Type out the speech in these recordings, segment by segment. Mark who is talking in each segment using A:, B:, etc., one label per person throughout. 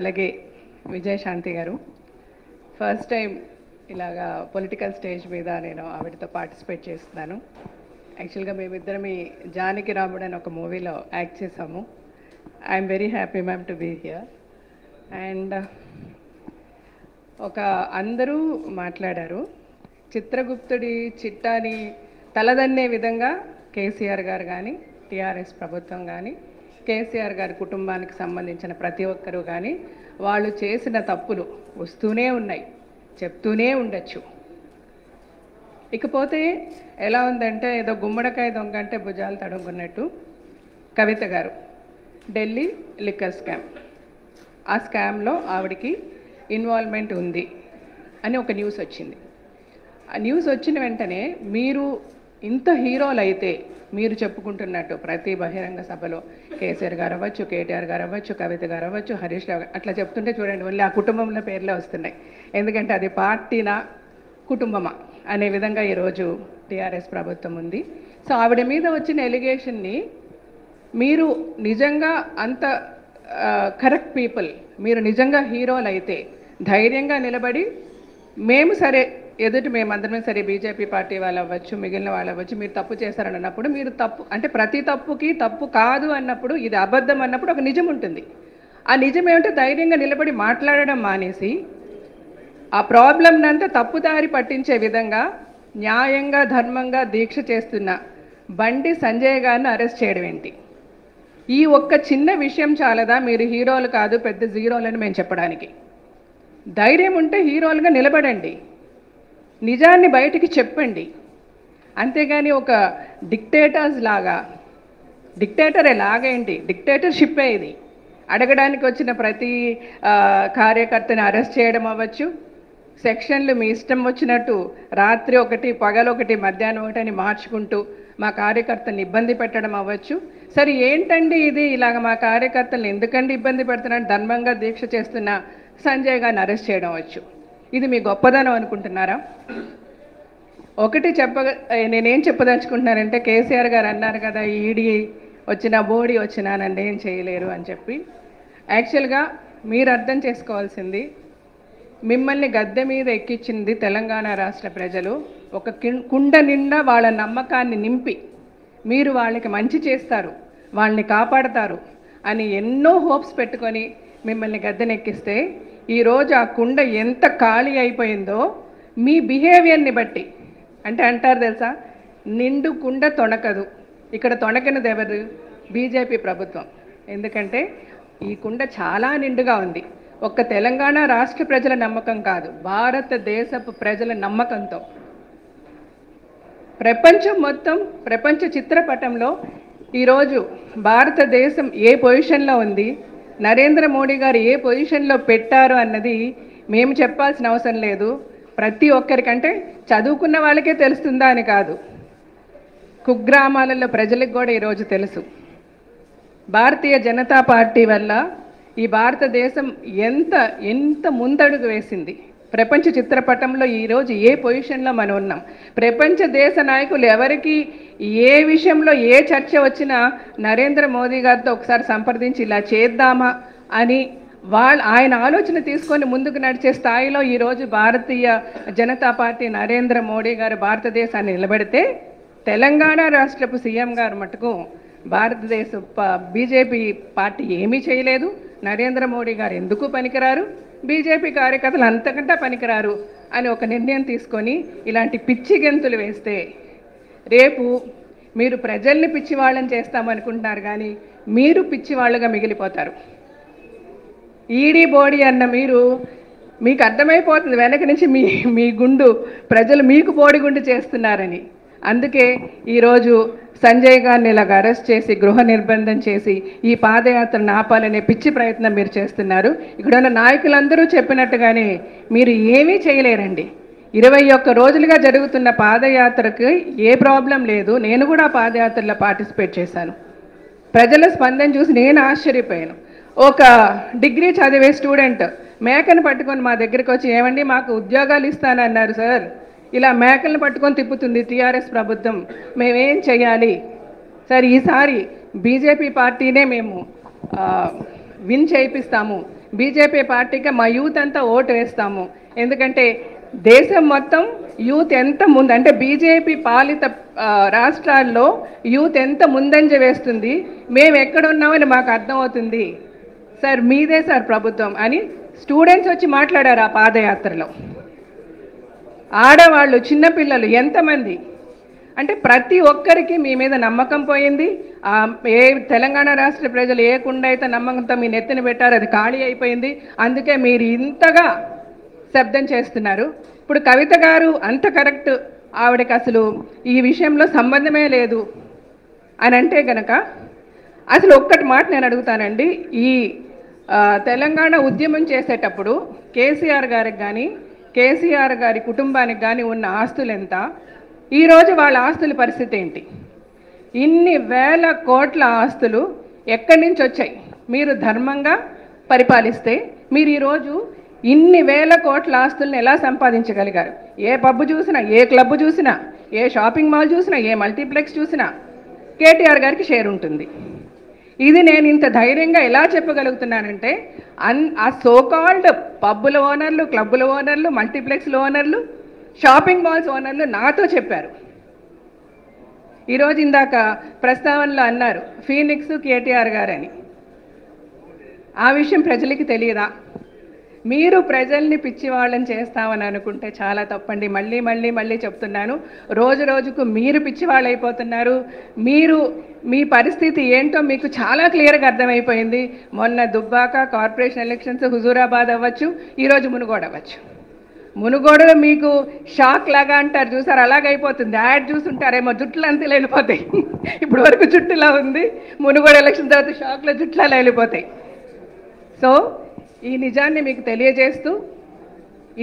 A: అలాగే విజయశాంతి గారు first time ఇలాగా పొలిటికల్ స్టేజ్ మీద నేను ఆవిడతో పార్టిసిపేట్ చేస్తున్నాను. యాక్చువల్గా మేమిద్దరం జానకి రాముడు అని ఒక మూవీలో యాక్ట్ చేసాము. I'm very happy ma'am to be here. And అందరూ మాట్లాడారు. చిత్రగుప్తుడి చిట్టాని తలదన్నే విధంగా కేసీఆర్ గారు కానీ, టీఆర్ఎస్ ప్రభుత్వం కానీ, కేసీఆర్ గారి కుటుంబానికి సంబంధించిన ప్రతి ఒక్కరూ కానీ వాళ్ళు చేసిన తప్పులు వస్తూనే ఉన్నాయి, చెప్తూనే ఉండొచ్చు. ఇకపోతే ఎలా ఉందంటే ఏదో గుమ్మడికాయ దొంగ అంటే భుజాలు తడుముకున్నట్టు కవిత గారు ఢిల్లీ లిక్కర్ స్కామ్, ఆ స్కామ్లో ఆవిడికి ఇన్వాల్వ్మెంట్ ఉంది అని ఒక న్యూస్ వచ్చింది. ఆ న్యూస్ వచ్చిన వెంటనే మీరు ఇంత హీరోలు అయితే మీరు చెప్పుకుంటున్నట్టు ప్రతి బహిరంగ సభలో కేసీఆర్ గారు అవ్వచ్చు, కేటీఆర్ గారు అవ్వచ్చు, కవిత గారు అవ్వచ్చు, హరీష్ రావు అట్లా చెప్తుంటే చూడండి ఓన్లీ ఆ కుటుంబంలో పేర్లే వస్తున్నాయి. ఎందుకంటే అది పార్టీనా కుటుంబమా అనే విధంగా ఈరోజు టీఆర్ఎస్ ప్రభుత్వం ఉంది. సో ఆవిడ మీద వచ్చిన ఎలిగేషన్ని మీరు నిజంగా అంత కరెక్ట్ పీపుల్, మీరు నిజంగా హీరోలు అయితే ధైర్యంగా నిలబడి మేము సరే ఎదుటి మేమందరమే సరే బీజేపీ పార్టీ వాళ్ళు అవ్వచ్చు, మిగిలిన వాళ్ళు అవ్వచ్చు, మీరు తప్పు చేశారని అన్నప్పుడు మీరు తప్పు అంటే ప్రతి తప్పుకి తప్పు కాదు అన్నప్పుడు, ఇది అబద్ధం అన్నప్పుడు ఒక నిజం ఉంటుంది. ఆ నిజం ఏమిటో ధైర్యంగా నిలబడి మాట్లాడడం మానేసి ఆ ప్రాబ్లంనంతా తప్పుదారి పట్టించే విధంగా న్యాయంగా ధర్మంగా దీక్ష చేస్తున్న బండి సంజయ్ గారిని అరెస్ట్ చేయడం ఏంటి? ఈ ఒక్క చిన్న విషయం చాలదా మీరు హీరోలు కాదు పెద్ద జీరోలని మేము చెప్పడానికి? ధైర్యం ఉంటే హీరోలుగా నిలబడండి, నిజాన్ని బయటికి చెప్పండి. అంతేగాని ఒక డిక్టేటర్స్ లాగా, డిక్టేటర్ ఎలాగేంటి, డిక్టేటర్షిప్పే ఇది. అడగడానికి వచ్చిన ప్రతి కార్యకర్తని అరెస్ట్ చేయడం అవ్వచ్చు, సెక్షన్లు మీ ఇష్టం వచ్చినట్టు రాత్రి ఒకటి పగలొకటి మధ్యాహ్నం ఒకటి అని మార్చుకుంటూ మా కార్యకర్తలను ఇబ్బంది పెట్టడం అవ్వచ్చు. సరే ఏంటండి ఇది, ఇలాగ మా కార్యకర్తలను ఎందుకండి ఇబ్బంది పెడుతున్నాడు ధర్మంగా దీక్ష చేస్తున్న సంజయ్ గారిని అరెస్ట్ చేయడం అవ్వచ్చు. ఇది మీ గొప్పదనం అనుకుంటున్నారా? ఒకటి నేనేం చెప్పదలుచుకుంటున్నానంటే, కేసీఆర్ గారు అన్నారు కదా ఈడీ వచ్చినా బోడీ వచ్చినా నన్ను ఏం చేయలేరు అని చెప్పి. యాక్చువల్గా మీరు అర్థం చేసుకోవాల్సింది, మిమ్మల్ని గద్దె మీద ఎక్కించింది తెలంగాణ రాష్ట్ర ప్రజలు. ఒక కుండ నిండా వాళ్ళ నమ్మకాన్ని నింపి మీరు వాళ్ళకి మంచి చేస్తారు, వాళ్ళని కాపాడతారు అని ఎన్నో హోప్స్ పెట్టుకొని మిమ్మల్ని గద్దెనెక్కిస్తే ఈరోజు ఆ కుండ ఎంత ఖాళీ అయిపోయిందో మీ బిహేవియర్ని బట్టి. అంటే అంటారు తెలుసా, నిండు కుండ తొణకదు. ఇక్కడ తొణకినది ఎవరు? బీజేపీ ప్రభుత్వం. ఎందుకంటే ఈ కుండ చాలా నిండుగా ఉంది. ఒక్క తెలంగాణ రాష్ట్ర ప్రజల నమ్మకం కాదు, భారతదేశపు ప్రజల నమ్మకంతో ప్రపంచం మొత్తం, ప్రపంచ చిత్రపటంలో ఈరోజు భారతదేశం ఏ పొజిషన్లో ఉంది, నరేంద్ర మోడీ గారు ఏ పొజిషన్లో పెట్టారు అన్నది మేము చెప్పాల్సిన అవసరం లేదు. ప్రతి ఒక్కరికంటే చదువుకున్న వాళ్ళకే తెలుస్తుందా అని కాదు, కుగ్రామాలలో ప్రజలకు కూడా ఈరోజు తెలుసు. భారతీయ జనతా పార్టీ వల్ల ఈ భారతదేశం ఎంత ముందడుగు వేసింది. ప్రపంచ చిత్రపటంలో ఈరోజు ఏ పొజిషన్లో మనం ఉన్నాం. ప్రపంచ దేశ నాయకులు ఎవరికి ఏ విషయంలో ఏ చర్చ వచ్చినా నరేంద్ర మోదీ గారితో ఒకసారి సంప్రదించి ఇలా చేద్దామా అని ఆయన ఆలోచన తీసుకొని ముందుకు నడిచే స్థాయిలో ఈరోజు భారతీయ జనతా పార్టీ నరేంద్ర మోడీ గారు భారతదేశాన్ని నిలబెడితే, తెలంగాణ రాష్ట్రపు సీఎం గారు మటుకు భారతదేశ బీజేపీ పార్టీ ఏమీ చేయలేదు, నరేంద్ర మోడీ గారు ఎందుకు పనికిరారు, బీజేపీ కార్యకర్తలు అంతకంటే పనికిరారు అని ఒక నిర్ణయం తీసుకొని ఇలాంటి పిచ్చి గెంతులు వేస్తే రేపు మీరు ప్రజల్ని పిచ్చివాళ్ళని చేస్తామనుకుంటున్నారు, కానీ మీరు పిచ్చివాళ్ళుగా మిగిలిపోతారు. ఈడీ బోడీ అన్న మీకు అర్థమైపోతుంది వెనక నుంచి మీ గుండు ప్రజలు మీకు బోడిగుండు చేస్తున్నారని. అందుకే ఈరోజు సంజయ్ గారిని ఇలాగ అరెస్ట్ చేసి గృహ నిర్బంధం చేసి ఈ పాదయాత్రను ఆపాలనే పిచ్చి ప్రయత్నం మీరు చేస్తున్నారు. ఇక్కడ ఉన్న నాయకులందరూ చెప్పినట్టుగానే మీరు ఏమీ చేయలేరండి. 21 రోజులుగా జరుగుతున్న పాదయాత్రకు ఏ ప్రాబ్లం లేదు. నేను కూడా పాదయాత్రలో పార్టిసిపేట్ చేశాను. ప్రజల స్పందన చూసి నేను ఆశ్చర్యపోయాను. ఒక డిగ్రీ చదివే స్టూడెంట్ మేకను పట్టుకొని మా దగ్గరికి వచ్చి, ఏమండి మాకు ఉద్యోగాలు ఇస్తానన్నారు సార్, ఇలా మేకలను పట్టుకొని తిప్పుతుంది టీఆర్ఎస్ ప్రభుత్వం, మేమేం చేయాలి సార్, ఈసారి బీజేపీ పార్టీనే మేము విన్ చేయిస్తాము, బీజేపీ పార్టీకి మా యూత్ అంతా ఓటు వేస్తాము. ఎందుకంటే దేశం మొత్తం యూత్ ఎంత ముందు అంటే బీజేపీ పాలిత రాష్ట్రాల్లో యూత్ ఎంత ముందంజ వేస్తుంది, మేము ఎక్కడున్నామని మాకు అర్థమవుతుంది. సార్ మీదే సార్ ప్రభుత్వం అని స్టూడెంట్స్ వచ్చి మాట్లాడారు ఆ పాదయాత్రలో. ఆడవాళ్ళు, చిన్నపిల్లలు ఎంతమంది అంటే ప్రతి ఒక్కరికి మీ మీద నమ్మకం పోయింది. ఏ తెలంగాణ రాష్ట్ర ప్రజలు ఏ కుండ అయితే నమ్మకంతో మీ నెత్తిన పెట్టారో అది ఖాళీ అయిపోయింది. అందుకే మీరు ఇంతగా శబ్దం చేస్తున్నారు. ఇప్పుడు కవిత గారు అంత కరెక్ట్, ఆవిడకి అసలు ఈ విషయంలో సంబంధమే లేదు అని అంటే గనక అసలు ఒక్కటి మాట నేను అడుగుతానండి. ఈ తెలంగాణ ఉద్యమం చేసేటప్పుడు కేసీఆర్ గారికి కానీ కేసీఆర్ గారి కుటుంబానికి కానీ ఉన్న ఆస్తులు ఎంత, ఈరోజు వాళ్ళ ఆస్తుల పరిస్థితి ఏంటి? ఇన్ని వేల కోట్ల ఆస్తులు ఎక్కడి నుంచి వచ్చాయి? మీరు ధర్మంగా పరిపాలిస్తే మీరు ఈరోజు ఇన్ని వేల కోట్ల ఆస్తులను ఎలా సంపాదించగలిగారు? ఏ పబ్బు చూసినా, ఏ క్లబ్ చూసినా, ఏ షాపింగ్ మాల్ చూసినా, ఏ మల్టీప్లెక్స్ చూసినా కేటీఆర్ గారికి షేర్ ఉంటుంది. ఇది నేను ఇంత ధైర్యంగా ఎలా చెప్పగలుగుతున్నానంటే ఆ సోకాల్డ్ పబ్బుల ఓనర్లు, క్లబ్బుల ఓనర్లు, మల్టీప్లెక్స్ల ఓనర్లు, షాపింగ్ మాల్స్ ఓనర్లు నాతో చెప్పారు. ఈరోజు ఇందాక ప్రస్తావనలో అన్నారు ఫీనిక్స్ కేటీఆర్ గారని. ఆ విషయం ప్రజలకి తెలియదా? మీరు ప్రజల్ని పిచ్చి వాళ్ళని చేస్తామని అనుకుంటే చాలా తప్పండి. మళ్ళీ మళ్ళీ మళ్ళీ చెప్తున్నాను, రోజు రోజుకు మీరు పిచ్చి వాళ్ళు అయిపోతున్నారు. మీ పరిస్థితి ఏంటో మీకు చాలా క్లియర్గా అర్థమైపోయింది. మొన్న దుబ్బాక కార్పొరేషన్ ఎలక్షన్స్, హుజూరాబాద్ అవ్వచ్చు, ఈరోజు మునుగోడు అవ్వచ్చు. మునుగోడులో మీకు షాక్ లాగా అంటారు చూసారు, అలాగైపోతుంది. యాడ్ చూసుంటారేమో, జుట్లు అంతా వెళ్ళిపోతాయి. ఇప్పుడు వరకు జుట్టులా ఉంది, మునుగోడు ఎలక్షన్ తర్వాత షాక్లో జుట్లు అలా వెళ్ళిపోతాయి. సో ఈ నిజాన్ని మీకు తెలియజేస్తూ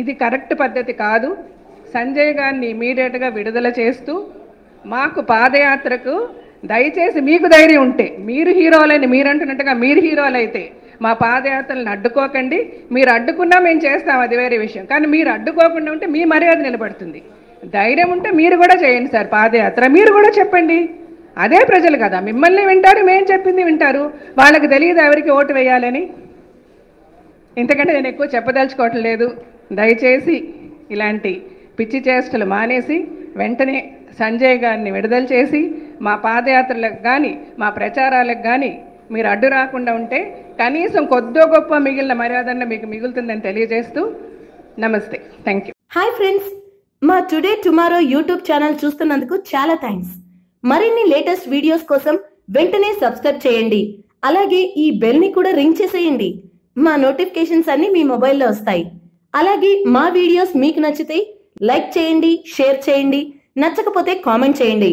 A: ఇది కరెక్ట్ పద్ధతి కాదు. సంజయ్ గారిని ఇమీడియట్గా విడుదల చేస్తూ మాకు పాదయాత్రకు దయచేసి మీకు ధైర్యం ఉంటే, మీరు హీరోలని మీరు అంటున్నట్టుగా మీరు హీరోలు అయితే మా పాదయాత్రలను అడ్డుకోకండి. మీరు అడ్డుకున్నా మేము చేస్తాం, అది వేరే విషయం. కానీ మీరు అడ్డుకోకుండా ఉంటే మీ మర్యాద నిలబడుతుంది. ధైర్యం ఉంటే మీరు కూడా చేయండి సార్ పాదయాత్ర, మీరు కూడా చెప్పండి. అదే ప్రజలు కదా మిమ్మల్ని వింటారు, మేము చెప్పింది వింటారు. వాళ్ళకి తెలియదు ఎవరికి ఓటు వేయాలని. ఇంతకంటే నేను ఎక్కువ చెప్పదలుచుకోవటం లేదు. దయచేసి ఇలాంటి పిచ్చి చేష్టలు మానేసి వెంటనే సంజయ్ గారిని విడుదల చేసి మా పాదయాత్రలకు కానీ మా ప్రచారాలకు కానీ మీరు అడ్డు రాకుండా ఉంటే కనీసం కొద్దో గొప్ప మిగిలిన మర్యాదన్న మీకు మిగులుతుందని తెలియజేస్తూ నమస్తే. Thank you.
B: హాయ్ ఫ్రెండ్స్, మా టుడే టుమారో యూట్యూబ్ ఛానల్ చూస్తున్నందుకు చాలా థ్యాంక్స్. మరిన్ని లేటెస్ట్ వీడియోస్ కోసం వెంటనే సబ్స్క్రైబ్ చేయండి. అలాగే ఈ బెల్ ని కూడా రింగ్ చేసేయండి. మా నోటిఫికేషన్స్ అన్ని మీ మొబైల్లో వస్తాయి. అలాగే మా వీడియోస్ మీకు నచ్చితే లైక్ చేయండి, షేర్ చేయండి, నచ్చకపోతే కామెంట్ చేయండి.